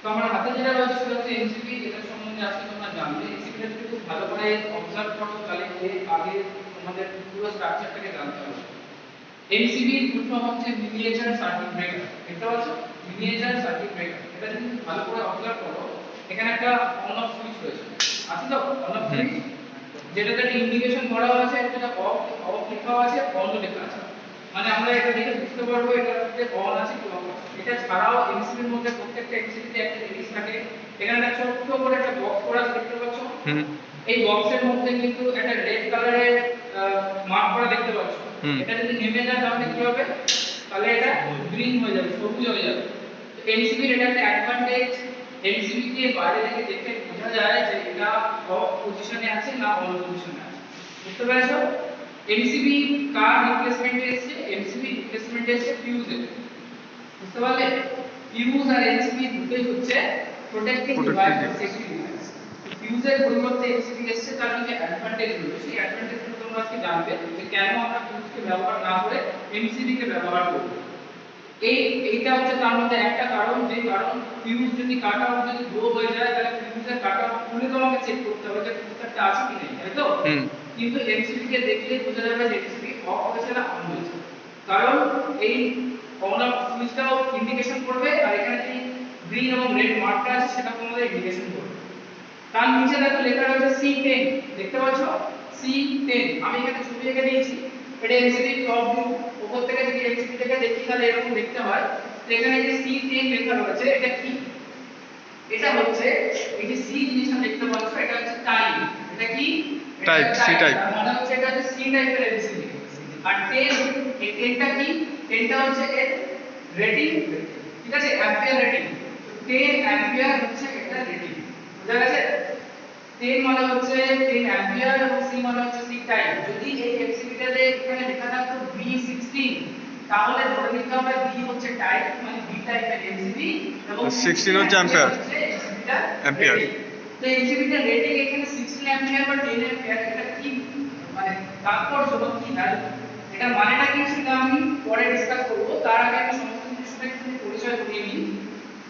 তো আমার হাতে যেটা রয়েছে সেটা হচ্ছে এমসিবি, এটা সম্বন্ধে আজকে তোমরা জানবে। এমসিবিটা যদি খুব ভালো করে অবজার্ভ করো তাহলে এর আগে তোমাদের পুরো স্ট্রাকচারটাকে জানতে হবে। এমসিবি ফুল ফর্ম হচ্ছে মিনিয়েচার সার্কিট ব্রেকার। দেখতে পাচ্ছ মিনিয়েচার সার্কিট ব্রেকার, এটা যদি ভালো করে অবজার্ভ করো এখানে একটা অন অফ সুইচ রয়েছে, আছে তো অন অফ সুইচ, যেটাতে একটা ইন্ডিকেশন করা আছে, যেটা অফ অফ লেখা আছে, অন লেখা আছে। মানে আমরা এটা দেখে বুঝতে পারবো এটা হচ্ছে অন আছে কি অফ আছে। এটা ছাড়াও এমসিবির মধ্যে প্রত্যেকটা এমসিবিতে একটা জিনিস থাকে, এখানে একটা ছোট্ট করে একটা বক্স করা আছে, দেখতে পাচ্ছ। এই বক্সের মধ্যে কিন্তু একটা রেড কালারের মার্ক করা দেখতে পাচ্ছ। এটা যদি নেমে যায় তাহলে কি হবে, তাহলে এটা গ্রিন হয়ে যাবে, সবুজ হয়ে যাবে। তো এমসিবির এটা একটা অ্যাডভান্টেজ, এমসিবি কে বাইরে থেকে দেখে বোঝা যায় যে এটা অফ পজিশনে আছে না অন পজিশনে আছে। বুঝতে পেরেছো? এমসিবি কার রিপ্লেসমেন্টে এসেছে? এমসিবি রিপ্লেসমেন্টে এসেছে ফিউজের। বুঝতে পারলে? ফিউজ আর এমসিবি দুটোই হচ্ছে প্রোটেক্টিং ডিভাইস, সেফটি ডিভাইস। ফিউজের পরিবর্তে এমসিবি এসেছে, তার কিছু অ্যাডভান্টেজ রয়েছে। সেই অ্যাডভান্টেজগুলো তোমরা আজকে জানবে যে কেন আমরা ফিউজকে ব্যবহার না করে এমসিবি কে ব্যবহার করব। এইটা হচ্ছে তার মধ্যে একটা কারণ, যে কারণ ফিউজ যদি কাট আউট যদি গ্লো হয়ে যায় তাহলে ফিউজের কাট আউট খুলে তোমাকে চেক করতে হবে যে ফিউজটা আছে কি নেই, তাই তো? কিন্তু এমসিবি কে দেখলে বোঝা যাবে যে এমসিবি অফ হয়েছে না অন হয়েছে, কারণ এই অন অফ সুইচটাও ইন্ডিকেশন করবে আর এখানে যে গ্রিন এবং রেড মার্কটা আছে সেটা তোমাদের ইন্ডিকেশন করবে। তার নিচে দেখো লেখা রয়েছে C10, দেখতে পাচ্ছ C10, আমি এখানে ছবি এঁকে দিয়েছি। এটা এমসিবি টপ ভিউ, উপর থেকে যদি এমসিবি থেকে দেখি তাহলে এরকম দেখতে হয়। তো এখানে যে C10 লেখা রয়েছে এটা কি? এটা হচ্ছে এই যে সি জিনিসটা দেখতে পাচ্ছ, এটা হচ্ছে টাইপ। এটা কি? Type, C type. মানে হচ্ছে এটা হচ্ছে সি টাইপের এমসিবি। আর 10, এই 10টা কি? 10টা হচ্ছে এর রেটিং, ঠিক আছে, অ্যাম্পিয়ার রেটিং। 10 অ্যাম্পিয়ার হচ্ছে এটা রেটিং, বুঝা গেছে? 10 মানে হচ্ছে 10 অ্যাম্পিয়ার এবং সি মানে হচ্ছে সি টাইপ। যদি এই এমসিবিটাতে এখানে লেখা থাকতো B16 তাহলে ধরে নিতে হবে B হচ্ছে টাইপ, মানে B টাইপের এমসিবি, এবং 16 হচ্ছে অ্যাম্পিয়ার। অ্যাম্পিয়ার। তো এমসিবিটা রেটিং এখানে 16 অ্যাম্পিয়ার বা 10 অ্যাম্পিয়ার, এটা কি মানে তাৎপর্য বা কি দাঁড়ায়, এটা মানেটা কি সেটা আমি পরে ডিসকাস করব। তার আগে আমি সমস্ত কিছুর সাথে একটু পরিচয় করিয়ে নিই।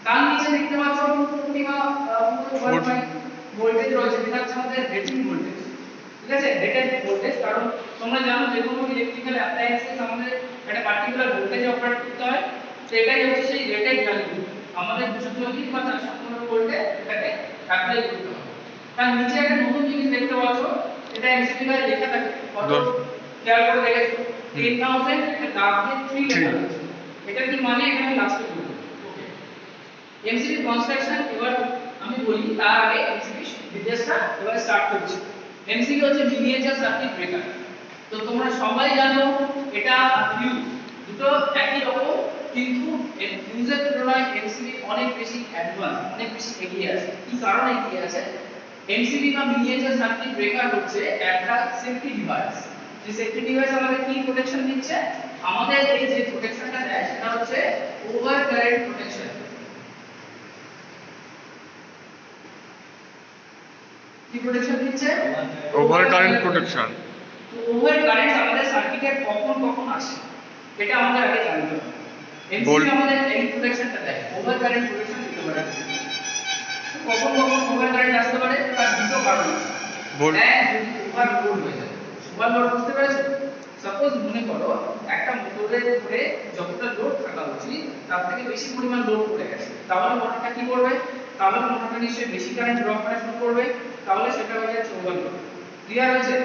তার নিচে দেখতে পাচ্ছ পূর্ণিমা পুরো ভোল্টেজ রয়েছে, যেটা হচ্ছে আমাদের রেটিং ভোল্টেজ, ঠিক আছে, রেটেড ভোল্টেজ। কারণ তোমরা জানো যে কোনো ইলেকট্রিক্যাল অ্যাপ্লায়েন্সেস আমাদের একটা পার্টিকুলার ভোল্টেজে অপারেট করতে হয়। তো এটাই হচ্ছে সেই রেটেড ভ্যালু, আমাদের 240 বা 415 ভোল্টে এটাকে অ্যাপ্লাই করতে হবে। তার নিচে একটা নতুন জিনিস দেখতে পাচ্ছ, এটা এমসিবি এর লেখা থাকে, কত খেয়াল করে দেখেছো? 10000 একটা দাগ দিয়ে 3 লেখা আছে। এটা কি মানে এখানে লাস্টে বলবো। ওকে, এমসিবি কনস্ট্রাকশন এবার আমি বলি, তার আগে এমসিবি ডিটেইলসটা এবার স্টার্ট করছি। এমসিবি হচ্ছে মিনিয়েচার সার্কিট ব্রেকার। তো তোমরা সবাই জানো এটা ফিউজ, দুটো একই রকম, কিন্তু ফিউজের তুলনায় এমসিবি অনেক বেশি অ্যাডভান্স, অনেক বেশি এগিয়ে আছে। কি কারণে এগিয়ে আছে? এমসিবি বা মিনিয়েচার সার্কিট ব্রেকার হচ্ছে একটা সেফটি ডিভাইস। যে সেফটি ডিভাইস আমাদের কি প্রোটেকশন দিচ্ছে? আমাদের এই যে প্রোটেকশনটা দেয় সেটা হচ্ছে ওভার কারেন্ট প্রোটেকশন। কি প্রোটেকশন দিচ্ছে? Over current protection. তো ওভার কারেন্ট আমাদের সার্কিটে কখন কখন আসে এটা আমাদের আগে জানতে হবে। এমসিবি আমাদের এই প্রোটেকশনটা দেয়, ওভার কারেন্ট প্রোটেকশন দিতে পারে। কখন কখন ওভার কারেন্ট আসতে পারে তার দুটো কারণ আছে। এক, যদি ওভারলোড হয়ে যায়। ওভারলোড বুঝতে পেরেছো? সাপোজ মনে করো একটা মোটরের উপরে যতটা লোড থাকা উচিত তার থেকে বেশি পরিমাণ লোড পড়ে গেছে, তাহলে মোটরটা কি করবে? তাহলে মোটরটা নিশ্চয়ই বেশি কারেন্ট ড্র করা শুরু করবে, তাহলে সেটা হয়ে যাচ্ছে ওভারলোড। ক্লিয়ার হয়েছে?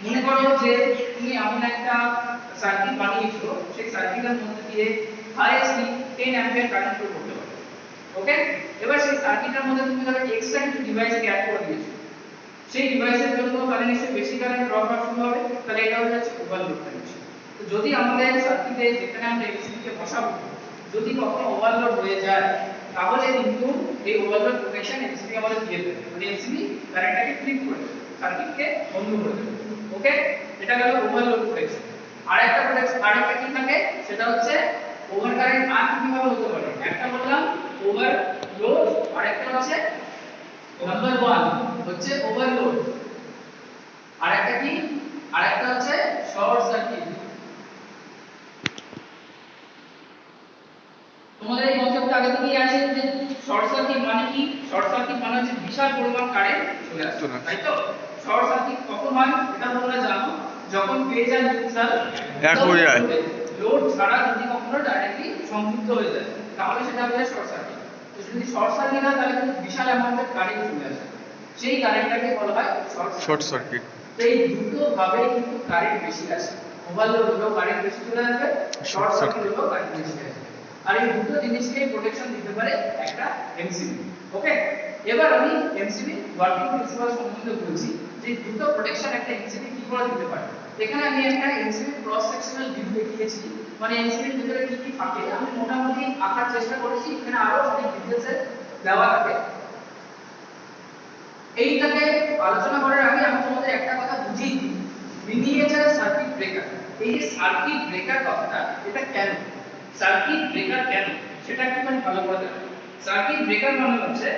মনে করো যে তুমি এমন একটা সার্কিট বানিয়েছো, সেই সার্কিটের মধ্যে দিয়ে হাইয়েস্টলি 10 অ্যাম্পিয়ার কারেন্ট ফ্লো করতে পারে। ওকে, এবার সেই সার্কিটের মধ্যে তুমি ধরো এক্সট্রা কিছু ডিভাইস অ্যাড করে দিয়েছো, সেই ডিভাইসের জন্য তাহলে নিশ্চয়ই বেশি কারেন্ট ড্র করা শুরু হবে, তাহলে এটা হয়ে যাচ্ছে ওভারলোড কানেকশন। তো যদি আমাদের সার্কিটে যেখানে আমরা এমসিবি কে বসাবো যদি কখনো ওভারলোড হয়ে যায় তাহলে কিন্তু এই ওভারলোড প্রোটেকশন এমসিবি আমাদের দিয়ে দেবে, মানে এমসিবি কারেন্টটাকে ফ্লিপ করে দেবে, সার্কিটকে বন্ধ করে দেবে। ওকে, এটা গেল ওভারলোড প্রোটেকশন। আরেকটা প্রোটেকশন, আরেকটা কি থাকে সেটা হচ্ছে ওভার কারেন্ট আর কিভাবে হতে পারে। একটা বললাম ওভারলোড, আরেকটা হচ্ছে নাম্বার 1 হচ্ছে ওভারলোড, আরেকটা কি? আরেকটা হচ্ছে শর্ট সার্কিট। তোমাদের এই কনসেপ্ট আগে থেকেই আছে যে শর্ট সার্কিট কি শর্ট সার্কিট মানে হচ্ছে বিশাল পরিমাণ কারেন্ট চলে আসে, তাই তো? শর্ট সার্কিট কখন হয় এটা তোমরা জানো, যখন পেজ আর নিউট্রাল এক হয়ে যায়, লোড ছাড়া যদি কখনো ডাইরেক্টলি সংযুক্ত হয়ে যায় তাহলে সেটা বলে শর্ট সার্কিট। তো যদি শর্ট সার্কিট হয় তাহলে কিন্তু বিশাল অ্যামাউন্টের কারেন্ট চলে আসে, সেই কারেন্টটাকে বলা হয় শর্ট সার্কিট। তো এই দুটো ভাবে কিন্তু কারেন্ট বেশি আসে, ওভারলোড হলেও কারেন্ট বেশি চলে আসবে, শর্ট সার্কিট হলেও কারেন্ট বেশি আসবে। আর এই দুটো জিনিসকে প্রোটেকশন দিতে পারে একটা এমসিবি। ওকে, এবার আমি এমসিবি ওয়ার্কিং প্রিন্সিপাল সম্বন্ধে বলছি যে দুটো প্রোটেকশন একটা এমসিবি কি করে দিতে পারে। এখানে আমি একটা এমসিবি ক্রস সেকশনাল ভিউ দেখিয়েছি, মানে এমসিবির ভিতরে কি কি থাকে আমি মোটামুটি আঁকার চেষ্টা করেছি, এখানে আরো অনেক ডিটেইলসে দেওয়া থাকে। এইটাকে আলোচনা করার আগে আমি তোমাদের একটা কথা বুঝিয়ে দিই, মিনিয়েচার সার্কিট ব্রেকার। এই যে সার্কিট ব্রেকার কথাটা এটা কেন, সার্কিট ব্রেকার কেন সেটা একটুখানি ভালো করে দেখো। সার্কিট ব্রেকার মানে হচ্ছে,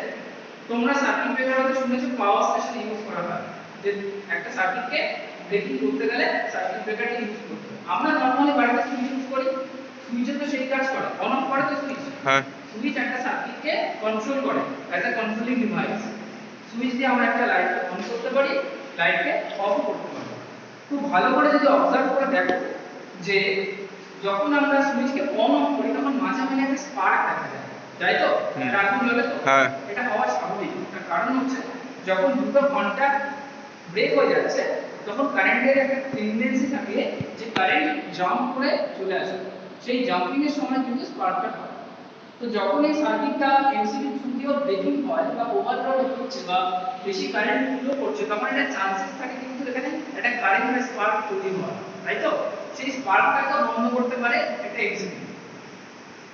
তোমরা সার্কিট ব্রেকার হয়তো শুনেছো পাওয়ার স্টেশন ইউজ করা হয়, যে একটা সার্কিটকে ব্রেকিং করতে গেলে সার্কিট ব্রেকারটা ইউজ করতে হয়। আমরা নরমালি বাড়িতে সুইচ ইউজ করি, সুইচে তো সেই কাজ করে, অন অফ করে তো সুইচ, হ্যাঁ, সুইচ একটা সার্কিটকে কন্ট্রোল করে as a controlling device. Switch দিয়ে আমরা একটা লাইটকে অন করতে পারি, লাইটকে অফ করতে পারি। খুব ভালো করে যদি অবজার্ভ করে দেখো যে যখন আমরা সুইচকে অন অফ করি তখন মাঝে মাঝে একটা স্পার্ক দেখা যায়, তাই তো? এটা আগুন জ্বলে তো? হ্যাঁ। এটা হওয়া স্বাভাবিক। তার কারণ হচ্ছে যখন দুটো কন্ট্যাক্ট ব্রেক হয়ে যাচ্ছে তখন কারেন্টের একটা টেন্ডেন্সি থাকে যে কারেন্ট জাম্প করে চলে আসে, সেই জাম্পিং এর সময় কিন্তু স্পার্কটা হয়। তো যখন এই সার্কিটটা এমসিবি থ্রু দিয়েও ব্রেকিং হয় বা ওভারলোড হচ্ছে বা বেশি কারেন্ট ফ্লো করছে তখন এটা চান্সেস থাকে কিন্তু এখানে একটা কারেন্ট বা স্পার্ক তৈরি হয়, তাই তো? সেই স্পার্কটাকে বন্ধ করতে পারে একটা এমসিবি।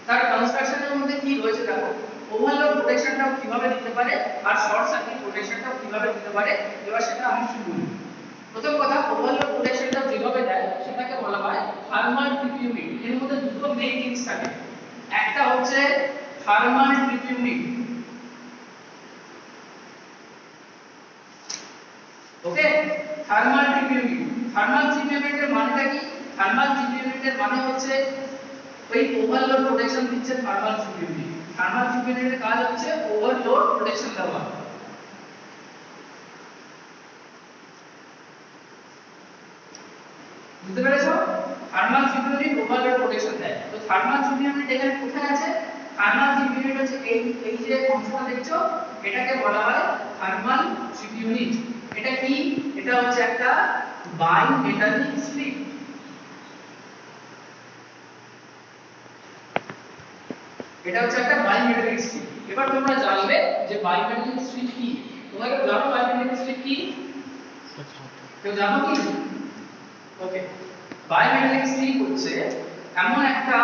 তার কনস্ট্রাকশনের মধ্যে কি রয়েছে দেখো, ওভারলোড প্রোটেকশনটাও কিভাবে দিতে পারে আর শর্ট সার্কিট প্রোটেকশনটাও কিভাবে দিতে পারে, এবার সেটা আমি শুরু করি। প্রথম কথা, ওভারলোড প্রোটেকশনটা যেভাবে দেয় সেটাকে বলা হয় থার্মাল ট্রিপ ইউনিট। এর মধ্যে দুটো মেইন জিনিস থাকে, একটা হচ্ছে thermal trip unit, okay? Thermal trip unit, thermal trip ইউনিটের মানেটা কি? থার্মাল ট্রিপ ইউনিটের মানে হচ্ছে ওই ওভারলোড প্রোটেকশন দিচ্ছে thermal trip unit. Thermal trip ইউনিটের কাজ হচ্ছে ওভারলোড প্রোটেকশন দেওয়া। বুঝতে পেরেছো? Thermal trip unit overload protection দেয়। তো থার্মাল ট্রিপ ইউনিট এখানে কোথায় আছে? থার্মাল ট্রিপ ইউনিট হচ্ছে এই যে অংশটা দেখছো এটাকে বলা হয় থার্মাল ট্রিপ ইউনিট। এটা কি? এটা হচ্ছে একটা বাই মেটালিক স্ট্রিপ। এটা হচ্ছে একটা বাই মেটালিক স্ট্রিপ। এবার তোমরা জানবে যে বাই মেটালিক স্ট্রিপ কি। তোমরা কি জানো বাই মেটালিক স্ট্রিপ কি? কেউ জানো কি? ওকে, বাই মেটালিক স্ট্রিপ হচ্ছে এমন একটা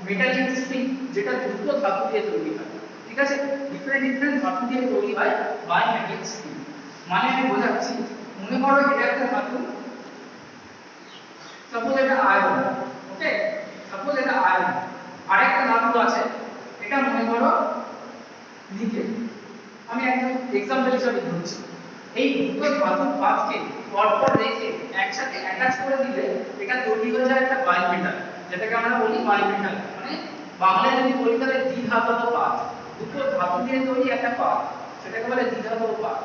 মেটালিক স্ট্রিপ যেটা দুটো ধাতু দিয়ে তৈরি হয়, ঠিক আছে? ডিফারেন্ট ধাতু দিয়ে তৈরি হয় বাই মেটালিক স্ট্রিপ। মানে আমি বোঝাচ্ছি, মনে করো এটা একটা ধাতু, সাপোজ এটা আয়রন, ওকে? সাপোজ এটা আয়রন, আরেকটা ধাতু আছে, এটা মনে করো নিকেল। আমি একদম एग्जांपल হিসেবে ধরছি, এই দুটো ধাতুর পাতকে পরপর রেখে একসাথে অ্যাটাচ করে দিলে এটা তৈরি হয়ে যায় একটা বাই মেটাল, যেটাকে আমরা বলি বাই মেটাল। মানে বাংলায় যদি বলি তাহলে দ্বিধাতব পাত, দুটো ধাতু দিয়ে তৈরি একটা পাত, সেটাকে বলে দ্বিধাতব পাত।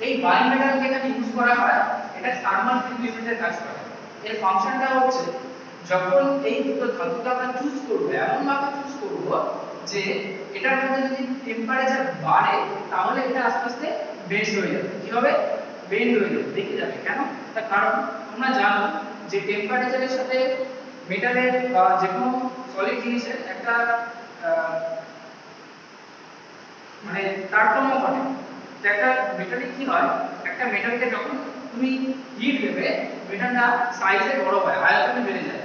এই বাই মেটালকে এখানে ইউজ করা হয়, এটা থার্মাল ট্রিপ ইউনিটের কাজ করে। এর ফাংশনটা হচ্ছে যখন এই দুটো ধাতুকে আমরা চুজ করব, এমন ভাবে চুজ করব যে এটার মধ্যে যদি টেম্পারেচার বাড়ে তাহলে এটা আস্তে আস্তে বেন্ড হয়ে যাবে। কি হবে? বেন্ড হয়ে যাবে, দেখে যাবে। কেন? তার কারণ তোমরা জানো যে টেম্পারেচারের সাথে মেটালের বা যে কোনো সলিড জিনিসের একটা মানে তারতম্য ঘটে। তো একটা মেটালে কি হয়, একটা মেটালকে যখন তুমি হিট দেবে মেটালটা সাইজে বড় হয়, আয়তনে বেড়ে যায়।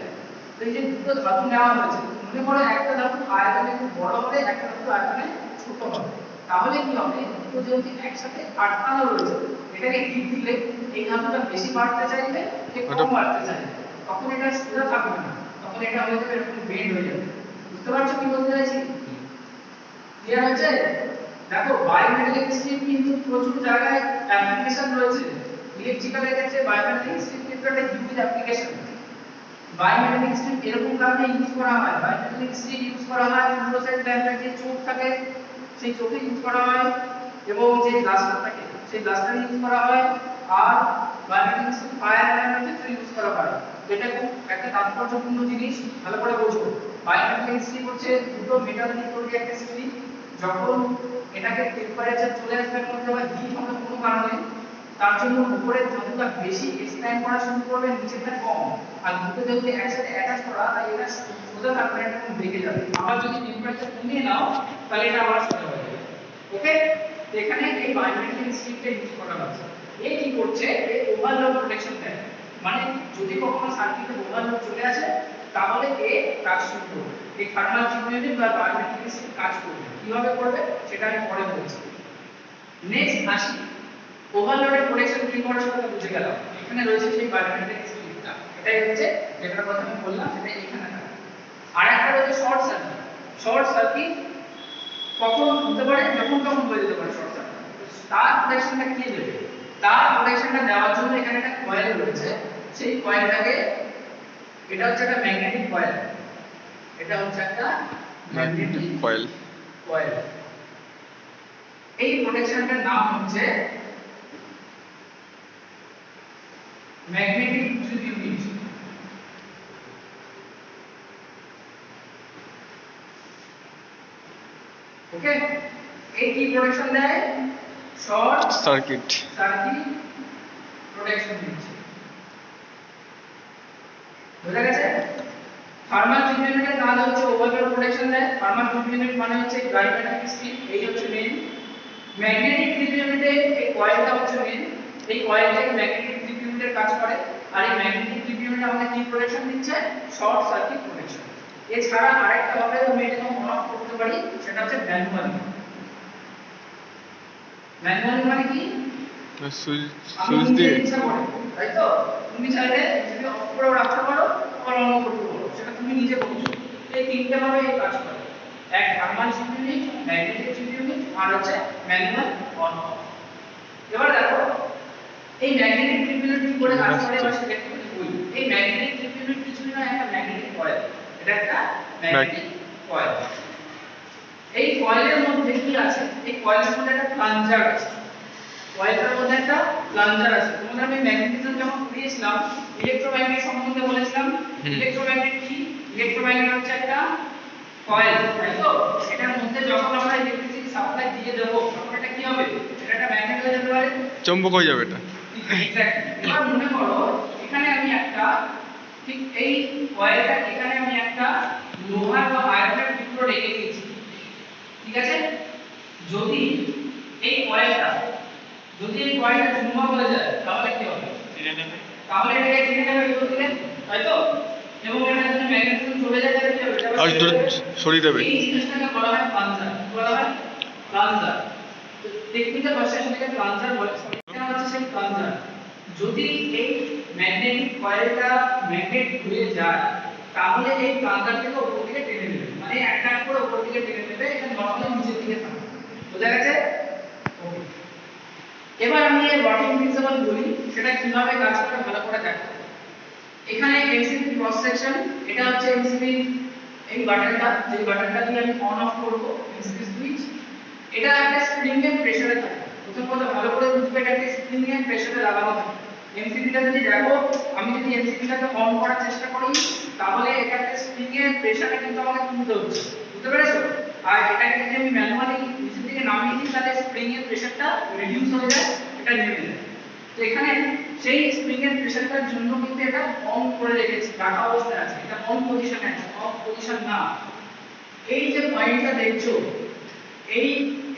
তো এই যে দুটো ধাতু নেওয়া হয়েছে, মনে করো একটা ধাতু আয়তনে খুব বড় হবে, একটা ধাতু আয়তনে ছোট হবে, তাহলে কি হবে? দুটো যেহেতু একসাথে আটকানো রয়েছে, এটাকে হিট দিলে এই ধাতুটা বেশি বাড়তে চাইবে, এ কম বাড়তে চাইবে, তখন এটা সোজা থাকবে না, তখন এটা হয়ে যাবে এরকম বেন্ড হয়ে যাবে। বুঝতে পারছো কি বলতে চাইছি? ক্লিয়ার হচ্ছে? দেখো বায়োমেটালিক স্ট্রিপ কিন্তু প্রচুর জায়গায় অ্যাপ্লিকেশন রয়েছে। ইলেকট্রিক্যালের ক্ষেত্রে বায়োমেটালিক স্ট্রিপ কিন্তু একটা হিউজ অ্যাপ্লিকেশন। বায়োমেটালিক স্ট্রিপ এরকম কারণে ইউজ করা হয়, বায়োমেটালিক স্ট্রিপ ইউজ করা হয় ফ্লুরোসেন্ট ল্যাম্পের যে চোখ থাকে সেই চোখে ইউজ করা হয়, এবং যে ব্লাস্টার থাকে সেই ব্লাস্টার ইউজ করা হয়, আর বায়োমেট্রিক ফায়ার অ্যালার্মের ক্ষেত্রে ইউজ করা হয়। এটা খুব একটা তাৎপর্যপূর্ণ জিনিস, ভালো করে বোঝো। বায়োমেট্রিক স্ট্রিপ হচ্ছে দুটো মেটাল দিয়ে তৈরি একটা স্ট্রিপ, যখন এটাকে টেম্পারেচার চলে আসবে এর মধ্যে বা হিট হবে কোনো কারণে, তার জন্য উপরে যতটা বেশি এক্সপ্যান্ড করা শুরু করবে নিচেটা কম, আর দুটো যেহেতু একসাথে অ্যাটাচ করা তাই এটা সোজা থাকবে না, এরকম বেঁকে যাবে। আবার যদি টেম্পারেচার কমিয়ে নাও তাহলে এটা আবার সোজা হয়ে যাবে। ওকে, তো এখানে এই বায়োমেট্রিক স্ট্রিপটা ইউজ করা হচ্ছে। এই কি করছে, এই ওভারলোড প্রোটেকশন দেয়, মানে যদি কখনো সার্কিটে ওভারলোড চলে আসে তাহলে এ কাজ শুরু করবে, এই থার্মাল ইউনিট বা বায়োমেট্রিক স্ট্রিপ কাজ করবে। কিভাবে করবে সেটা আমি পরে বলছি। নেক্সট আসি, ওভারলোডের প্রোটেকশন কি করে সেটা বুঝে গেলাম। এখানে রয়েছে সেই বায়োমেট্রিক স্ট্রিপটা, এটাই হচ্ছে যেটার কথা আমি বললাম, সেটা এখানে থাকে। আর একটা রয়েছে শর্ট সার্কিট। শর্ট সার্কিট কখন হতে পারে, যখন তখন হয়ে যেতে পারে শর্ট সার্কিট। তার প্রোটেকশনটা কি দেবে, তার প্রোটেকশনটা দেওয়ার জন্য এখানে একটা কয়েল রয়েছে, সেই কয়েলটাকে, এটা হচ্ছে একটা ম্যাগনেটিক কয়েল, এটা হচ্ছে একটা ম্যাগনেটিক কয়েল। কয়েল। এই প্রোটেকশনটার নাম হচ্ছে ম্যাগনেটিক স্ট্রিপ ইউনিট। ওকে, এই কি প্রোটেকশন দেয়, শর্ট সার্কিট সার্কিট প্রোটেকশন দিচ্ছে। বুঝা গেছে? থার্মাল ট্রিপ ইউনিটের কাজ হচ্ছে ওভারলোড প্রোটেকশন দেয়। থার্মাল ট্রিপ ইউনিট মানে হচ্ছে ডাইম্যাগনেটিক স্ট্রিপ, এই হচ্ছে মেইন। ম্যাগনেটিক ট্রিপ ইউনিটে এই কয়েলটা হচ্ছে মেইন, এই কয়েলটাই ম্যাগনেটিক ট্রিপ ইউনিটের কাজ করে। আর এই ম্যাগনেটিক ট্রিপ ইউনিট আমাদের কি প্রোটেকশন দিচ্ছে, শর্ট সার্কিট প্রোটেকশন। এছাড়া আরেকটা ভাবে আমি এটাকে অন অফ করতে পারি, সেটা হচ্ছে ম্যানুয়ালি। ম্যানুয়ালি মানে কি, সুইচ দিয়ে, তাই তো? তুমি চাইলে যদি অফ করে রাখতে পারো, আবার অন করতে পারো, সেটা তুমি নিজে করছো। এই তিনটে ভাবে এই কাজ করে, এক thermal trip unit, magnetic trip unit, আর হচ্ছে ম্যানুয়াল অন অফ। এবার দেখো এই ম্যাগনেটিক ট্রিপ ইউনিট কি করে কাজ করে বা সেটা একটু বলি। এই ম্যাগনেটিক ট্রিপ ইউনিট কিছুই না, একটা ম্যাগনেটিক কয়েল। এটা একটা ম্যাগনেটিক কয়েল। এই কয়েলের মধ্যে কি আছে, এই কয়েলের মধ্যে একটা প্লাঞ্জার আছে। কয়েলের মধ্যে একটা প্লাঞ্জার আছে। তোমাদের আমি ম্যাগনেটিজম যখন পড়িয়েছিলাম, ইলেক্ট্রোম্যাগনেট সম্বন্ধে বলেছিলাম। ইলেক্ট্রোম্যাগনেট কি, ইলেক্ট্রোম্যাগনেট হচ্ছে একটা কয়েল, তাই তো? এটার মধ্যে যখন আমরা ইলেকট্রিসিটি সাপ্লাই দিয়ে দেব তখন এটা কি হবে, এটা একটা ম্যাগনেট হয়ে যেতে পারে, চৌম্বক হয়ে যাবে এটা। এক্স্যাক্টলি। এবার মনে করো এখানে আমি একটা, ঠিক এই কয়েলটা এখানে আমি একটা লোহা বা আয়রনের টুকরো রেখে দিয়েছি, ঠিক আছে? যদি এই কয়েলটা চুম্বক হয়ে যায় তাহলে কি হবে, টেনে নেবে, তাহলে এটাকে টেনে নেবে এই দিকে, তাই তো? এবং এটা যদি ম্যাগনেটিজম চলে যায় তাহলে কি হবে, এটা আর দূরে সরিয়ে দেবে। এই জিনিসটাকে বলা হয় প্লাঞ্জার। কি বলা হয়, প্লাঞ্জার। তো টেকনিক্যাল ভাষায় এটাকে প্লাঞ্জার বলে। এটা হচ্ছে সেই প্লাঞ্জার। যদি এই ম্যাগনেটিক কয়েলটা ম্যাগনেট হয়ে যায় তাহলে এই প্লাঞ্জারটাকে উপর দিকে টেনে নেবে, মানে একটা করে উপর দিকে টেনে নেবে, এটা নরমালি নিচের দিকে থাকবে। বোঝা গেছে? ওকে, এবার আমি এই ওয়ার্কিং প্রিন্সিপাল বলি, সেটা কিভাবে কাজ করে ভালো করে দেখো। এখানে এমসিবি ক্রস সেকশন, এটা হচ্ছে এমসিবি এই বাটনটা, যে বাটনটা দিয়ে আমি অন অফ করব এমসিবি সুইচ। এটা একটা স্প্রিং এর প্রেসারে থাকে। প্রথম কথা ভালো করে বুঝবে, এটা একটা স্প্রিং এর প্রেসারে লাগানো থাকে। এমসিবিটা যদি দেখো, আমি যদি এমসিবিটাকে অন করার চেষ্টা করি তাহলে এটা একটা স্প্রিং এর প্রেসারে কিন্তু আমাকে তুলতে হচ্ছে, বুঝতে পেরেছো? আর এটাকে যদি আমি ম্যানুয়ালি নিচের দিকে নামিয়ে দিই তাহলে স্প্রিং এর প্রেসারটা রিডিউস হয়ে যায়, এটা নেমে যায়। তো এখানে সেই স্প্রিং এর প্রেসারটার জন্য কিন্তু এটা অন করে রেখেছি, রাখা অবস্থায় আছে, এটা অন পজিশনে আছে, অফ পজিশন না। এই যে পয়েন্টটা দেখছো,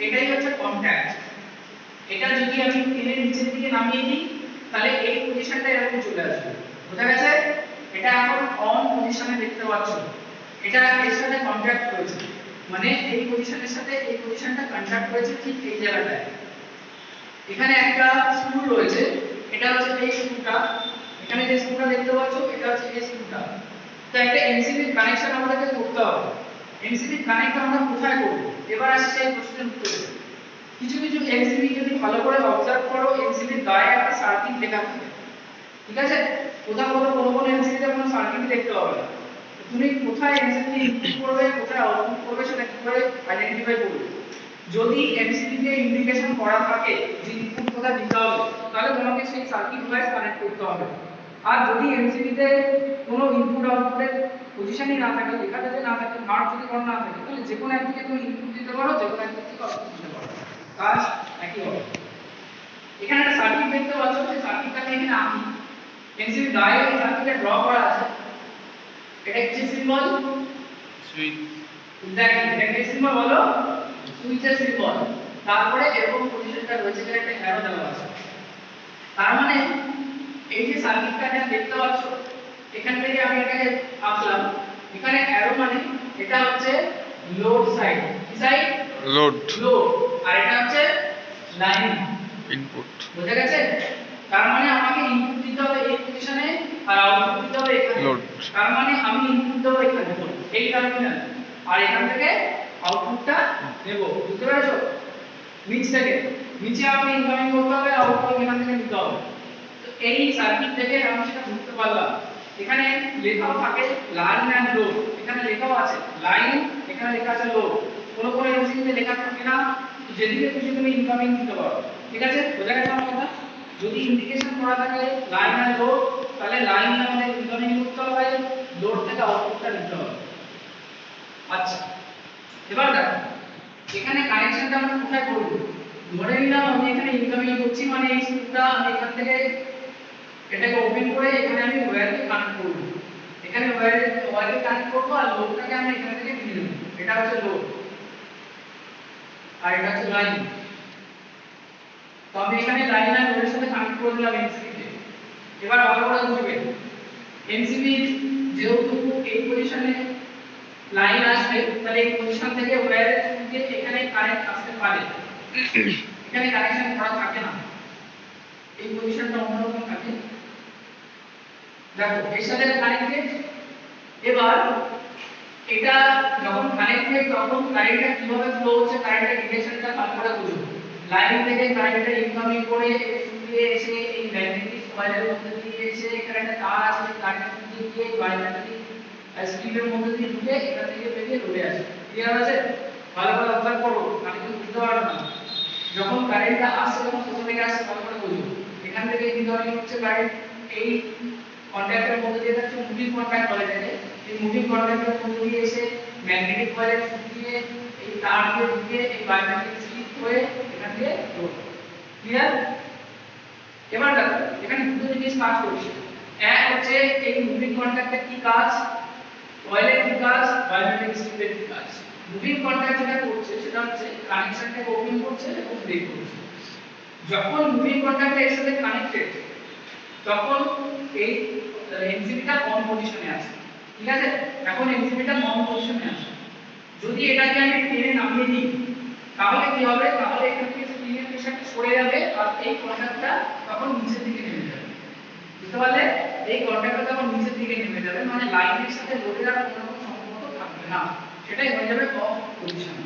এটাই হচ্ছে কন্টাক্ট। এটা যদি আমি টেনে নিচের দিকে নামিয়ে দিই তাহলে এই পজিশনটা এরকম চলে আসবে। বোঝা গেছে? এটা এখন অন পজিশনে দেখতে পাচ্ছ, এটা এর সাথে কন্টাক্ট করেছে, মানে এই পজিশনের সাথে এই পজিশনটা কন্টাক্ট করেছে ঠিক এই জায়গাটায়। এখানে একটা স্ক্রু রয়েছে, এটা হচ্ছে এই স্ক্রুটা, এখানে যে স্ক্রুটা দেখতে পাচ্ছ এটা হচ্ছে এই স্ক্রুটা। তো একটা এমসিবি কানেকশন আমাদেরকে করতে হবে। এমসিবি কানেক্ট আমরা কোথায় করব, এবার আসছে সেই প্রশ্নের উত্তরে। কিছু কিছু এমসিবি যদি ভালো করে অবজার্ভ করো, এমসিবির গায়ে একটা সার্কিট লেখা থাকে, ঠিক আছে? কোথাও কোনো এমসিবিতে কোনো সার্কিট দেখতে হবে না। তুমি কোথায় এমসিবি ইনপুট করবে, কোথায় আউটপুট করবে সেটা কি করে আইডেন্টিফাই করবে, যদি এমসিবি তে ইন্ডিকেশন করা থাকে যে ইনপুট কোথায় দিতে হবে তাহলে তোমাকে সেই সার্কিট ওয়াইজ কানেক্ট করতে হবে। আর যদি এমসিবি তে কোনো ইনপুট আউটপুটের পজিশনই না থাকে, লেখা যদি না থাকে, মার্ক যদি করা না থাকে, তাহলে যে কোনো একদিকে তুমি ইনপুট দিতে পারো, যে কোনো একদিকে আউটপুট দিতে পারো, কাজ একই হবে। এখানে একটা সার্কিট দেখতে পাচ্ছ, সেই সার্কিটটাকে এখানে আমি এমসিবি ডায়োড এই সার্কিটে ড্র করা আছে। এটা কি সিম্বল? সুইচ। এক্স্যাক্টলি, এটা কি সিম্বল বলো? সুইচের সিম্বল। তারপরে এরকম পজিশনটা রয়েছে, যে একটা অ্যারো দেওয়া আছে। তার মানে এই যে সার্কিটটা এখানে দেখতে পাচ্ছ, এখান থেকে আমি এটাকে আঁকলাম। এখানে অ্যারো মানে এটা হচ্ছে লোড সাইড। কি সাইড? লোড। লোড। আর এটা হচ্ছে লাইন ইনপুট। বুঝা গেছে? তার মানে আমাকে ইনপুট দিতে হবে এই পজিশনে আর আউটপুট দিতে হবে এখানে। লোড। তার মানে আমি ইনপুট দেব এখানে এই টার্মিনাল, আর এখান থেকে আউটপুটটা নেব। বুঝতে পেরেছো? নিচ থেকে নিচে আমাকে ইনকামিং করতে হবে, আউটপুট এখান থেকে নিতে হবে। তো এই সার্কিট থেকে আমি সেটা বুঝতে পারলাম। এখানে লেখাও থাকে লাইন এন্ড লোড, এখানে লেখাও আছে লাইন, এখানে লেখা আছে লোড। কোন এমসিকিউতে লেখা থাকে না, যেদিকে খুশি তুমি ইনকামিং দিতে পারো। ঠিক আছে? বোঝা গেছে আমার কথা? যদি ইন্ডিকেশন করা থাকে লাইন এন্ড লোড, তাহলে লাইন আমাদের ইনকামিং করতে হবে, লোড থেকে আউটপুটটা নিতে হবে। আচ্ছা, এবার দেখো এখানে কানেকশনটা আমরা কোথায় করব? ধরে নিলাম আমি এখানে ইনকামিং করছি, মানে এই স্ক্রুটা আমি এখান থেকে এটাকে ওপেন করে এখানে আমি ওয়্যারকে কানেক্ট করব। এখানে ওয়্যারকে কানেক্ট করব, আর লোডটাকে আমি এখান থেকে নিয়ে নেব। এটা হচ্ছে লোড আর এটা হচ্ছে লাইন। তো আমি এখানে লাইন আর লোডের সাথে কানেক্ট করে দিলাম এমসিবি তে। এবার ভালো করে বুঝবে, এমসিবি যেহেতু এই পজিশনে লাইন আসবে, তাহলে এই পজিশন থেকে ওয়্যারের থ্রু দিয়ে এখানে কারেন্ট আসতে পারে। এখানে কানেকশন করা থাকে না, এই পজিশনটা অন্যরকম থাকে। দেখো এর সাথে কানেক্টেড। এবার এটা যখন কানেক্টেড, তখন কারেন্টটা কিভাবে ফ্লো হচ্ছে, কারেন্টের ডিরেকশনটা ভালো করে বুঝো। লাইন থেকে কারেন্টটা ইনকামিং করে দিয়ে এসে এই ম্যাগনেটিক কয়েলের মধ্যে দিয়ে এসে এখানে একটা তার আছে, সেই তারের মধ্যে দিয়ে বায়োমেট্রিক স্ট্রিপের মধ্যে দিয়ে ঢুকে এখান থেকে বেরিয়ে রোডে আসে। ক্লিয়ার আছে? ভালো করে অবজার্ভ করো, আমি তো বুঝতে পারবো না। যখন কারেন্টটা আসছে, তখন কোথা থেকে আসছে ভালো করে বুঝো। এখান থেকে ইনকামিং হচ্ছে কারেন্ট, এই কন্ট্যাক্টের মধ্যে দিয়ে যাচ্ছে, মুভিং কন্ট্যাক্ট বলে এটাকে। এই মুভিং কন্ট্যাক্টের মধ্যে দিয়ে এসে ম্যাগনেটিক কয়েলের থ্রু দিয়ে এই তার দিয়ে ঢুকে এই বায়োমেট্রিক স্ট্রিপ হয়ে এখান দিয়ে রোড। ক্লিয়ার? এবার দেখো এখানে দুটো জিনিস কাজ করছে। এক হচ্ছে এই মুভিং কন্ট্যাক্টের কি কাজ, কয়েলের কি কাজ, বায়োমেট্রিক স্ট্রিপের কি কাজ। মুভিং কন্ট্যাক্ট যেটা করছে সেটা হচ্ছে কানেকশনটাকে ওপেন করছে এবং ব্রেক করছে। যখন মুভিং কন্ট্যাক্টটা এর সাথে কানেক্টেড, তখন এই এমসিবিটা অন পজিশনে আছে। ঠিক আছে? এখন এমসিবিটা অন পজিশনে আছে। যদি এটাকে আমি টেনে নামিয়ে দিই, তাহলে কি হবে? তাহলে এখান থেকে স্প্রিংয়ের প্রেসারটা সরে যাবে, আর এই কন্ট্যাক্টটা তখন নিচের দিকে নেমে যাবে। বুঝতে পারলে? এই কন্ট্যাক্টটা তখন নিচের দিকে নেমে যাবে, মানে লাইনের সাথে লোডের আর কোনো রকম সম্পর্ক থাকবে না, সেটাই হয়ে যাবে অফ পজিশন।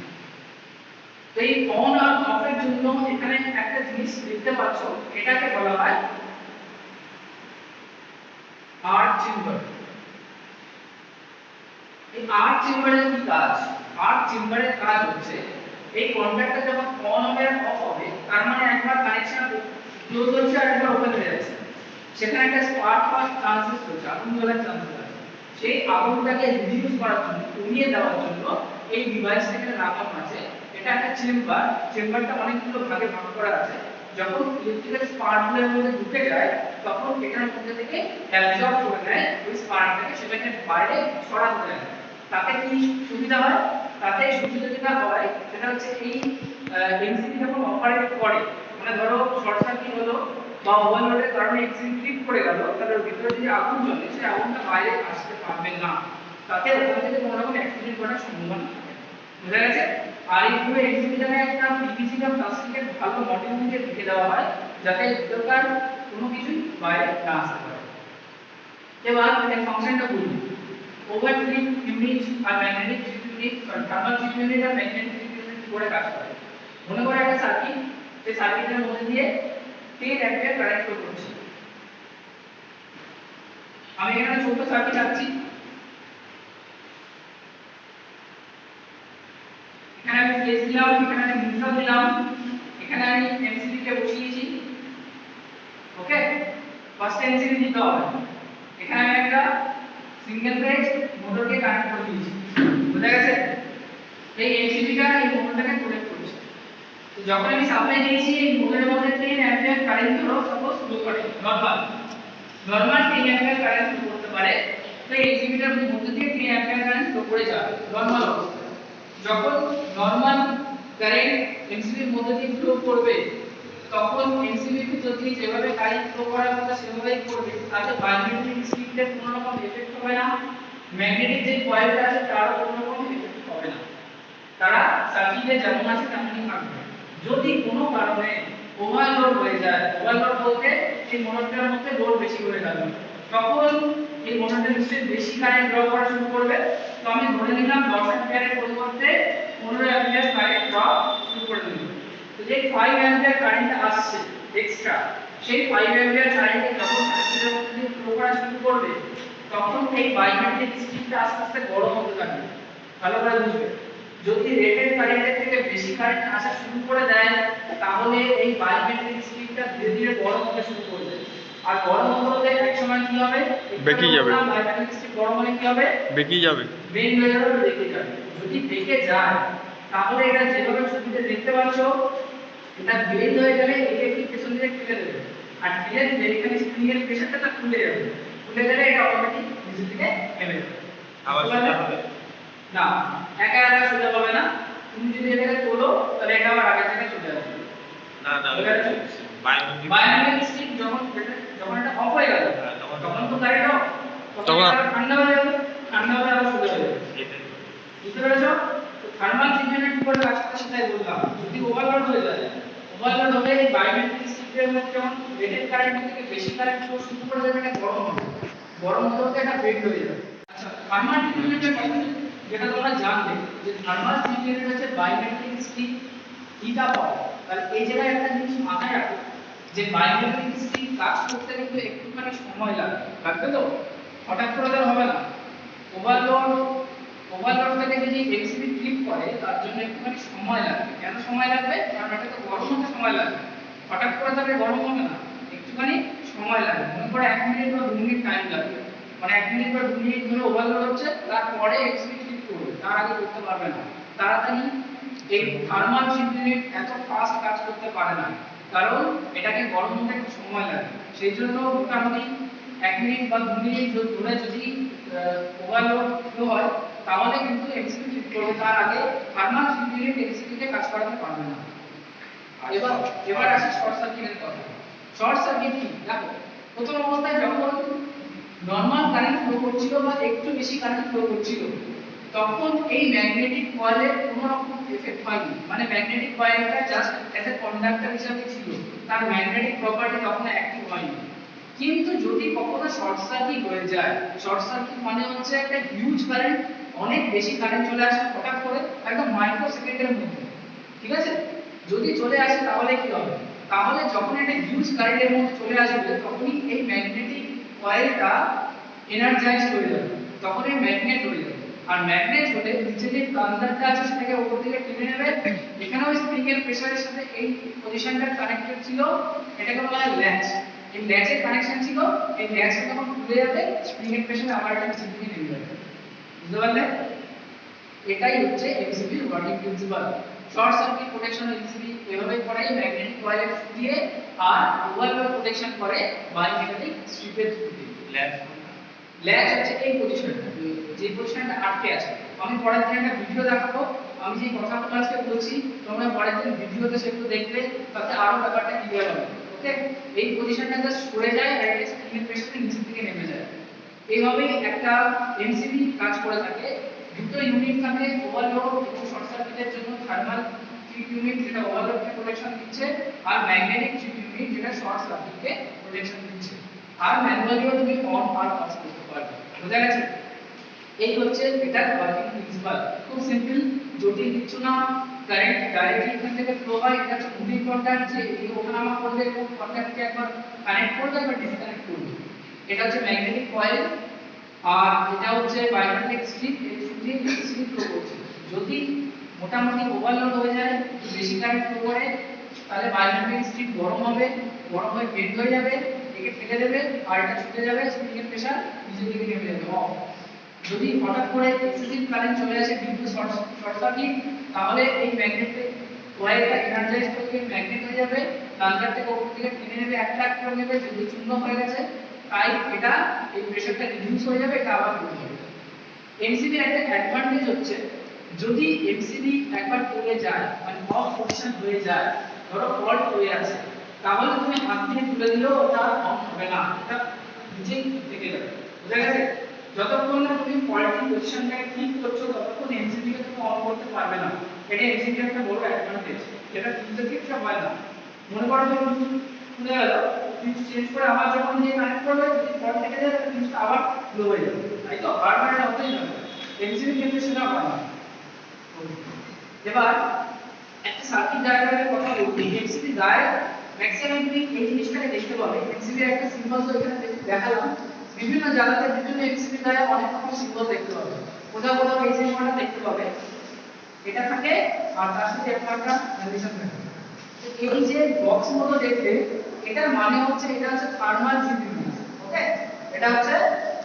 তো এই অন আর অফ এর জন্য এখানে একটা জিনিস দেখতে পাচ্ছ, এটাকে বলা হয় আর্ক চেম্বার। এই আর্ক চেম্বারের কি কাজ? আর্ক চেম্বারের কাজ হচ্ছে এই কন্ট্যাক্টটা যখন অন হবে আর অফ হবে, তার মানে একবার কানেকশন ক্লোজ হচ্ছে আর একবার ওপেন হয়ে যাচ্ছে, সেখানে একটা স্পার্ক হওয়ার চান্সেস রয়েছে, আগুন জ্বলার চান্সেস আছে। সেই আগুনটাকে রিডিউস করার জন্য, কমিয়ে দেওয়ার জন্য এই ডিভাইসটা এখানে লাগানো আছে। এটা একটা চেম্বার, চেম্বারটা অনেকগুলো ভাগে ভাগ করা আছে। যখন ইলেকট্রিক্যাল স্পার্কগুলোর মধ্যে ঢুকে যায়, তখন এটার মধ্যে থেকে অ্যাবজর্ব করে নেয় ওই স্পার্কটাকে, সেটাকে বাইরে ছড়াতে দেয়। তাতে কি সুবিধা হয়? তাতে সুবিধা যেটা হয় সেটা হচ্ছে এই এমসিবি যখন অপারেট করে, মানে ধরো শর্ট সার্কিট হলো বা ওভারলোডের কারণে এমসিবি ট্রিপ করে গেল, তাহলে ওর ভিতরে যদি আগুন জ্বলে, সেই আগুনটা বাইরে আসতে পারবে না। তাতে ওখান থেকে কোনো রকম অ্যাক্সিডেন্ট ঘটার সম্ভাবনা থাকে। বুঝা গেছে? আর এই পুরো এমসিবিটাকে একটা পিভিসি বা প্লাস্টিকের ভালো মডেল দিয়ে ঢেকে দেওয়া হয়, যাতে ভিতরকার কোনো কিছুই বাইরে না আসতে পারে। এবার এর ফাংশনটা বলি। ওভার ট্রিপ ইউনিট আর magnetic trip unit, thermal trip unit আর ম্যাগনেটিক ট্রিপ ইউনিট করে কাজ করে। মনে করো একটা সার্কিট, সেই সার্কিটের মধ্যে দিয়ে 10 অ্যাম্পিয়ার কারেন্ট ফ্লো করছে। আমি এখানে ছোট সার্কিট আঁকছি, এখানে আমি বেস দিলাম, এখানে আমি নিউট্রাল দিলাম, এখানে আমি এমসিবি কে বসিয়েছি। ওকে, ফার্স্ট এমসিবি দিতে হবে। এখানে আমি একটা সিঙ্গেল ফেজ মোটরকে কানেক্ট করে দিয়েছি, বুঝা গেছে? এই এমসিবিটা এই মোটরটাকে কানেক্ট করছে। তো যখন আমি সাপ্লাই দিয়েছি এই মোটরের মধ্যে 10 অ্যাম্পিয়ার কারেন্ট ধরো সাপোজ ফ্লো করে, নরমাল 10 অ্যাম্পিয়ার কারেন্ট ফ্লো করতে পারে। তো এই এমসিবিটার মধ্যে দিয়ে 10 অ্যাম্পিয়ার কারেন্ট ফ্লো করে যাবে নরমাল অবস্থায়। যখন নরমাল কারেন্ট এমসিবির মধ্যে দিয়ে ফ্লো করবে তখন এমসিবির ভিতর দিয়ে যেভাবে কারেন্ট ফ্লো করার কথা সেভাবেই করবে, তাতে বাইন্ডিং স্পিডের কোনো রকম এফেক্ট হবে না, ম্যাগনেটিক যে কয়েলটা আছে তারও কোনো রকম এফেক্ট হবে না, তারা সার্কিটে যেমন আছে তেমনই থাকবে। যদি কোনো কারণে ওভারলোড হয়ে যায়, ওভারলোড বলতে এই মোটরটার মধ্যে লোড বেশি হয়ে গেল, তখন এই মোটরটা নিশ্চয়ই বেশি কারেন্ট ড্র করা শুরু করবে। তো আমি ধরে নিলাম 10 অ্যাম্পিয়ারের পরিবর্তে 15 অ্যাম্পিয়ার কারেন্ট ড্র শুরু করে দিল। তো যে 5 অ্যাম্পিয়ার কারেন্ট আসছে এক্সট্রা, সেই 5 অ্যাম্পিয়ার কারেন্ট যখন সার্কিটের মধ্যে ফ্লো করা শুরু করবে তখন এই বাইন্ডিং স্ট্রিপটা আস্তে আস্তে গরম হতে থাকবে। ভালো করে বুঝবে, যদি রেটেড কারেন্টের থেকে বেশি কারেন্ট আসা শুরু করে দেয় তাহলে এই বাইন্ডিং স্ট্রিপটা ধীরে ধীরে গরম হতে শুরু করবে। আর গরম হতে এক সময় কি হবে? বেঁকে যাবে। বাইন্ডিং স্ট্রিপ গরম হলে কি হবে? বেঁকে যাবে, বেন্ড হয়ে যাবে, বেঁকে যাবে। যদি বেঁকে যায় তাহলে এটা যেভাবে ছবিতে দেখতে পাচ্ছ, এটা বেন্ড হয়ে গেলে একে কি পেছন দিকে ঠেলে দেবে, আর ঠেলে দিলে এখানে স্প্রিং এর প্রেসারটা খুলে যাবে, খুলে গেলে এটা অটোমেটিক নিচের দিকে নেমে যাবে। আবার সোজা হবে না, একা একা সোজা হবে না, তুমি যদি এটাকে তোলো তাহলে এটা আবার আগের জায়গায় চলে আসবে। না না বাইন্ডিং স্ট্রিপ যখন এটা অফ হয়ে গেল তখন তো কারেন্ট অফ, তখন এটা ঠান্ডা হয়ে যাবে, ঠান্ডা হলে আবার সোজা হয়ে যাবে। বুঝতে পেরেছো? তো থার্মাল ফিউশনে কি করে কাজ করে সেটাই বললাম। যদি ওভারলোড হয়ে যায়, ওভারলোড হলে এই বাইন্ডিং স্ট্রিপের মধ্যে যখন রেটেড কারেন্ট থেকে বেশি কারেন্ট ফ্লো শুরু করে যাবে, এটা গরম হবে, গরম হতে এটা বেন্ড হয়ে যাবে। আচ্ছা, থার্মাল ফিউশনের কথা যেটা তোমরা জানবে যে থার্মাল ফিউশনের হচ্ছে বাইন্ডিং স্ট্রিপ হিট আপ হয়। তাহলে এই জায়গায় একটা জিনিস মাথায় রাখো যে বাইন্ডিং স্ট্রিপ কাজ করতে কিন্তু একটুখানি সময় লাগবে তো, হঠাৎ করে তো হবে না। ওভারলোড থেকে যদি এমসিবি ট্রিপ করে তার জন্য একটুখানি সময় লাগবে। কেন সময় লাগবে? কারণ এটা তো গরম হতে সময় লাগবে, হঠাৎ করে তাহলে গরম হবে না, একটুখানি সময় লাগবে। মনে করো 1 মিনিট বা 2 মিনিট টাইম লাগবে, মানে 1 মিনিট বা 2 মিনিট ধরে ওভারলোড হচ্ছে, তারপরে এমসিবি ট্রিপ করবে, তার আগে করতে পারবে না। তাড়াতাড়ি এই থার্মাল ইউনিট এত ফাস্ট কাজ করতে পারে না, কারণ এটাকে গরম হতে একটু সময় লাগে। সেই জন্য মোটামুটি 1 মিনিট বা 2 মিনিট ধরে যদি ওভারলোড ফ্লো হয় তাহলে কিন্তু এমসিবি ট্রিপ করবে, তার আগে থার্মাল ইউনিট এমসিবিতে কাজ করাতে পারবে না। এবার আসি শর্ট সার্কিটের কথা। শর্ট সার্কিট কি? দেখো, প্রথম অবস্থায় যখন নরমাল কারেন্ট ফ্লো করছিল বা একটু বেশি কারেন্ট ফ্লো করছিল তখন এই ম্যাগনেটিক কয়েলের কোনো রকম এফেক্ট হয়নি, মানে ম্যাগনেটিক কয়েলটা জাস্ট অ্যাজ এ কন্ডাক্টর হিসেবে ছিল, তার ম্যাগনেটিক প্রপার্টি তখন অ্যাক্টিভ হয়নি। কিন্তু যদি কখনো শর্ট সার্কিট হয়ে যায়, শর্ট সার্কিট মানে হচ্ছে একটা হিউজ কারেন্ট, অনেক বেশি কারেন্ট চলে আসে হঠাৎ করে একদম মাইক্রো সেকেন্ডের মধ্যে, ঠিক আছে? যদি চলে আসে তাহলে কি হবে? তাহলে যখন একটা হিউজ কারেন্টের মধ্যে চলে আসবে তখনই এই ম্যাগনেটিক কয়েলটা এনার্জাইজ হয়ে যাবে, তখন এই ম্যাগনেট হয়ে যাবে। আর ম্যাগনেট হলে নিচে যে প্লান্টারটা আছে সেটাকে উপর দিকে টেনে নেবে, এখানেও স্প্রিং এর প্রেসারের সাথে এই পজিশনটা কানেক্টেড ছিল, এটাকে বলা হয় ল্যাচ। এই ল্যাচের কানেকশন ছিল, এই ল্যাচটা যখন খুলে যাবে স্প্রিং এর প্রেসারে আবার এটা নিচে দিকে নেমে যাবে। বুঝতে পারলে? এটাই হচ্ছে MCB working principal. Short circuit protection MCB এভাবে করে ম্যাগনেটিক কয়েলের থ্রু দিয়ে, আর ওভারলোড প্রোটেকশন করে বাইম্যাগনেটিক স্ট্রিপের থ্রু দিয়ে। ল্যাচ হচ্ছে এই পজিশনটা, যে পজিশনটা আটকে আছে। আমি পরের দিন একটা ভিডিও দেখাবো, আমি যে কথাগুলো আজকে বলছি তোমরা পরের দিন ভিডিওতে সেগুলো দেখবে, তাতে আরো ব্যাপারটা ক্লিয়ার হবে। ওকে, এই পজিশনটা জাস্ট সরে যায় আর এটা স্প্রিং এর প্রেসারে নিচের দিকে নেমে যায়। এইভাবেই একটা এমসিবি কাজ করে থাকে। দুটো ইউনিট থাকে, ওভারলোড এবং শর্ট সার্কিটের জন্য থার্মাল ট্রিপ ইউনিট যেটা ওভারলোডকে প্রোটেকশন দিচ্ছে, আর ম্যাগনেটিক ট্রিপ ইউনিট যেটা শর্ট সার্কিটকে প্রোটেকশন দিচ্ছে। আর ম্যানুয়ালিও তুমি অন আর অফ করতে পারবে। বুঝা গেছে? এই হচ্ছে এটার ওয়ার্কিং প্রিন্সিপাল। খুব সিম্পল, জটিল কিছু না। কারেন্ট ডাইরেক্টলি এখান থেকে ফ্লো হয়, এটা হচ্ছে মুভিং কন্ডাক্ট, যে এই ওঠানামা করবে এবং কন্ডাক্টকে একবার কানেক্ট করবে একবার ডিসকানেক্ট করবে। এটা হচ্ছে ম্যাগনেটিক কয়েল, আর এটা হচ্ছে বাইম্যাগনেটিক স্ট্রিপ, এই থ্রু দিয়ে স্ট্রিপ ফ্লো করছে। যদি মোটামুটি ওভারলোড হয়ে যায়, একটু বেশি কারেন্ট ফ্লো করে, তাহলে বায়োমেট্রিক স্ট্রিপ গরম হবে, গরম হয়ে বেন্ড হয়ে যাবে, একে ফেলে দেবে, আর এটা ছুটে যাবে, স্প্রিংয়ের প্রেসার নিচের দিকে নেমে যাবে অফ। যদি হঠাৎ করে এক্সেসিভ কারেন্ট চলে আসে বিদ্যুৎ শর্ট সার্কিট, তাহলে এই ম্যাগনেটিক কয়েলটা এনার্জাইজ করে ম্যাগনেট হয়ে যাবে, তারপর থেকে উপর দিকে টেনে নেবে, অ্যাট্রাক্ট করে নেবে, যদি চুম্বক হয়ে গেছে, তাই এটা এই প্রেসারটা রিডিউস হয়ে যাবে, এটা আবার কমে যাবে। এমসিবির একটা অ্যাডভান্টেজ হচ্ছে, যদি এমসিবি একবার পড়ে যায় মানে অফ পজিশন হয়ে যায়, ধরো ফল্ট হয়ে আছে, তাহলে তুমি হাত দিয়ে তুলে দিলেও ওটা অফ হবে না, এটা নিজেই থেকে যাবে। বুঝা গেছে? যতক্ষণ না তুমি ফল্টিং পজিশনটাকে ঠিক করছো ততক্ষণ এমসিবি কে তুমি অন করতে পারবে না। এটা এমসিবি একটা বড় অ্যাডভান্টেজ, এটা ফিউজে ক্ষেত্রে হয় না। মনে করো তুমি খুলে গেল, ফিউজ চেঞ্জ করে আবার যখন দিয়ে কানেক্ট করবে, যদি ফল্ট থেকে যায় তাহলে ফিউজটা আবার লো হয়ে যাবে, তাই তো? বারবার এটা হতেই হবে। এমসিবি ক্ষেত্রে সেটা হয় না। এবার একটা সার্কিট ডায়াগ্রামের কথা বলতে, এমসিবি গায়ে ম্যাক্সিমাম তুমি এই জিনিসটাকে দেখতে পাবে। এমসিবি এর একটা সিম্বল তো এখানে দেখালাম, বিভিন্ন জায়গাতে বিভিন্ন এমসিবি গায়ে অনেক রকম সিম্বল দেখতে পাবে। কোথাও কোথাও এই সিম্বলটা দেখতে পাবে, এটা থাকে, আর তার সাথে একটা কন্ডিশন থাকে। তো এই যে বক্স মতো দেখতে, এটার মানে হচ্ছে এটা হচ্ছে থার্মাল জিপিউনি। ওকে, এটা হচ্ছে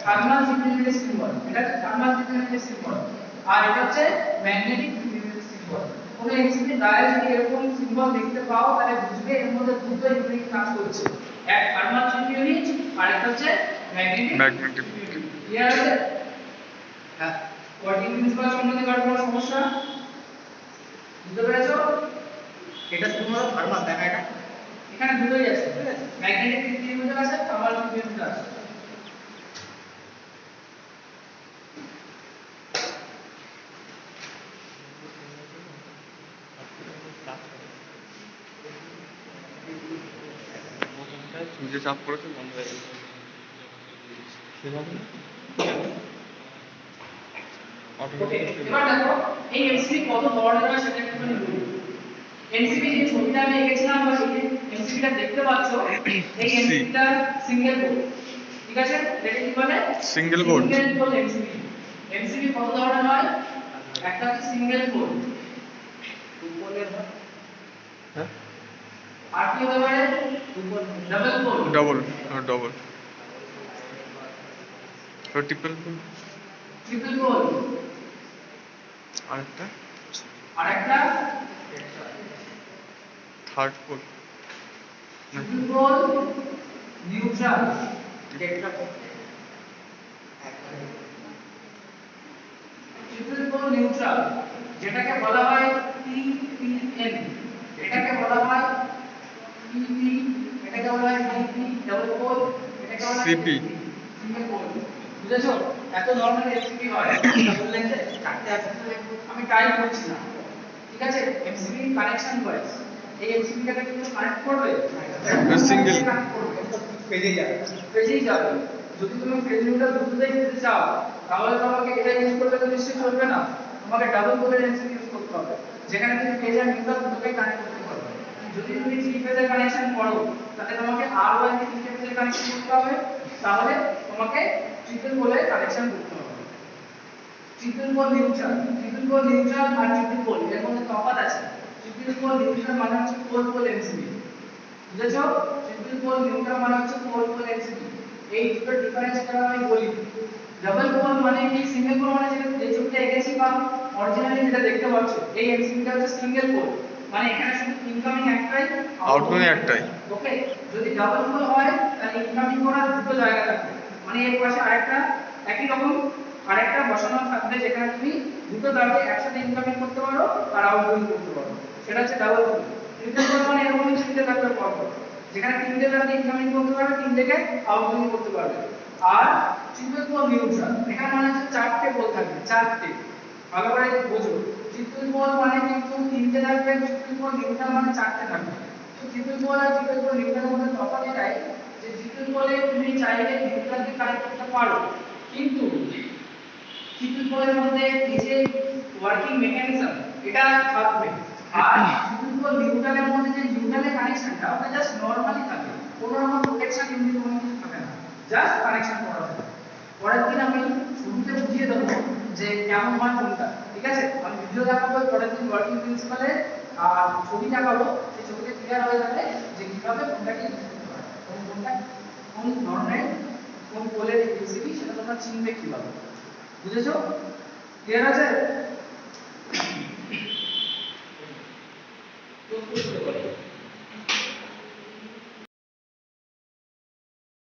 থার্মাল জিপিউনি সিম্বল, এটা হচ্ছে থার্মাল জিপিউনি সিম্বল, আর এটা হচ্ছে ম্যাগনেটিক জিপিউনি সিম্বল। কোন এমসিবি গায়ে যদি এরকম সিম্বল দেখতে পাও, তাহলে বুঝবে এর মধ্যে দুটো ইউনিট কাজ করছে, এক থার্মাল জিপিউনি আর একটা হচ্ছে ম্যাগনেটিক। ক্লিয়ার আছে? হ্যাঁ, কোয়ার্টিং প্রিন্সিপাল সম্বন্ধে কার কোনো সমস্যা বুঝতে পেরেছো? এটা শুধুমাত্র থার্মাল, দেখা এটা এখানে দুটোই আছে, ঠিক আছে? ম্যাগনেটিক জিপিউনি আছে, থার্মাল জিপিউনি আছে। যে চাপ পড়েছে বন্ধ হয়ে গেল ওকে, এবার দেখো এই এমসিবি কত ধরনের হয় সেটা একটুখানি বলি। এমসিবি যে ছবিটা আমি এঁকেছিলাম বা এই এমসিবিটা দেখতে পাচ্ছো, এই এমসিবিটা সিঙ্গেল বোর্ড, ঠিক আছে? এটাকে কি বলে? Single board. Single board MCB. MCB কত ধরনের হয়? একটা হচ্ছে সিঙ্গেল বোর্ড, হ্যাঁ, আর কি হতে পারে? Double board, double double triple board, triple board, আরেকটা আরেকটা third board, triple board neutral, triple board neutral, যেটাকে বলা হয় TPN, এটাকে বলা হয় PP, এটাকে বলা হয় DP ডাবল বোর্ড, এটাকে বলা হয় CP। Single board. বুঝেছো? এত ধরনের এমসিবি হয়, বললেন যে চারটে আছে, আমি টাইপ করছি না, ঠিক আছে? এমসিবি কানেকশন ওয়াইজ এই এমসিবিটাকে কিন্তু কানেক্ট করবে, সিঙ্গেল কানেক্ট করবে, পেজেই যাবে। যদি তুমি পেজ নিউট্রাল দুটোতেই যেতে চাও, তাহলে তোমাকে এটা ইউজ করলে তো নিশ্চয়ই চলবে না, তোমাকে ডাবল বোর্ডের এমসিবি ইউজ করতে হবে, যেখানে তুমি পেজ আর নিউট্রাল দুটোকেই কানেক্ট করতে পারবে। যদি তুমি থ্রি ফেজের কানেকশন করো, তাহলে তোমাকে আর ওয়াই কে থ্রি ফেজের কানেকশন করতে হবে, তাহলে তোমাকে ট্রিপল বোর্ডের কানেকশন করতে হবে। Triple board neutral, triple board neutral আর ট্রিপল বোর্ড এর মধ্যে তফাৎ আছে। ট্রিপল বোর্ড নিউট্রাল মানে হচ্ছে ফোর পোল এমসিবি, বুঝেছো? ট্রিপল বোর্ড নিউট্রাল মানে হচ্ছে ফোর পোল এমসিবি, এই দুটো ডিফারেন্স করা আমি বলি। ডাবল বোর্ড মানে কি? সিঙ্গেল বোর্ড মানে যেটা যে ছবিটা এঁকেছি বা অরিজিনালি যেটা দেখতে পাচ্ছ, এই এমসিবিটা হচ্ছে সিঙ্গেল বোর্ড, মানে এখানে শুধু ইনকামিং একটাই, আউটগোয়িং একটাই। ওকে, যদি ডাবল বোর্ড হয় তাহলে ইনকামিং করার দুটো জায়গা থাকবে, মানে এর পাশে আরেকটা একই রকম আরেকটা বসানো থাকবে, যেখানে তুমি দুটো তারকে একসাথে ইনকামিং করতে পারো আর আউটগোয়িং করতে পারো, সেটা হচ্ছে ডাবল বোর্ড। ট্রিপল বোর্ড মানে এরকম তিনটে থাকবে পরপর, যেখানে তিনটে তারকে ইনকামিং করতে পারবে, তিন থেকে আউটগোয়িং করতে পারবে। আর ট্রিপল বোর্ড নিউট্রাল, এখানে মানে হচ্ছে চারটে পোল থাকবে, চারটে, ভালো করে বোঝো। ট্রিপল বোর্ড মানে কিন্তু তিনটে থাকবে, ট্রিপল বোর্ড নিউট্রাল মানে চারটে থাকবে। তো ট্রিপল বোর্ড আর ট্রিপল বোর্ড নিউট্রালের মধ্যে তফাৎ এটাই যে ট্রিপল বোর্ডে তুমি চাইলে নিউট্রালকে কানেক্ট করতে পারো, কিন্তু ট্রিপল বোর্ডের মধ্যে এই যে ওয়ার্কিং মেকানিজম এটা থাকবে, আর ট্রিপল বোর্ড নিউট্রালের মধ্যে যে নিউট্রালের কানেকশনটা ওটা জাস্ট নরমালি থাকে, কোনো রকম প্রোটেকশন ইউনিট কোনো কিছু থাকে না, জাস্ট কানেকশন করা হবে। পরের দিন আমি শুরুতে বুঝিয়ে দেবো যে কেমন হয় কোনটা। ঠিক আছে? আমি ভিডিও দেখাবো পরের দিন ওয়ার্কিং প্রিন্সিপালে, আর ছবি দেখাবো, সেই ছবিতে ক্লিয়ার হয়ে যাবে যে কিভাবে কোনটাকে ইউজ করতে হয়, কোনটা কোন ধরনের কোন পোলের এমসিবি সেটা তোমরা চিনবে কিভাবে। বুঝেছো? ক্লিয়ার আছে?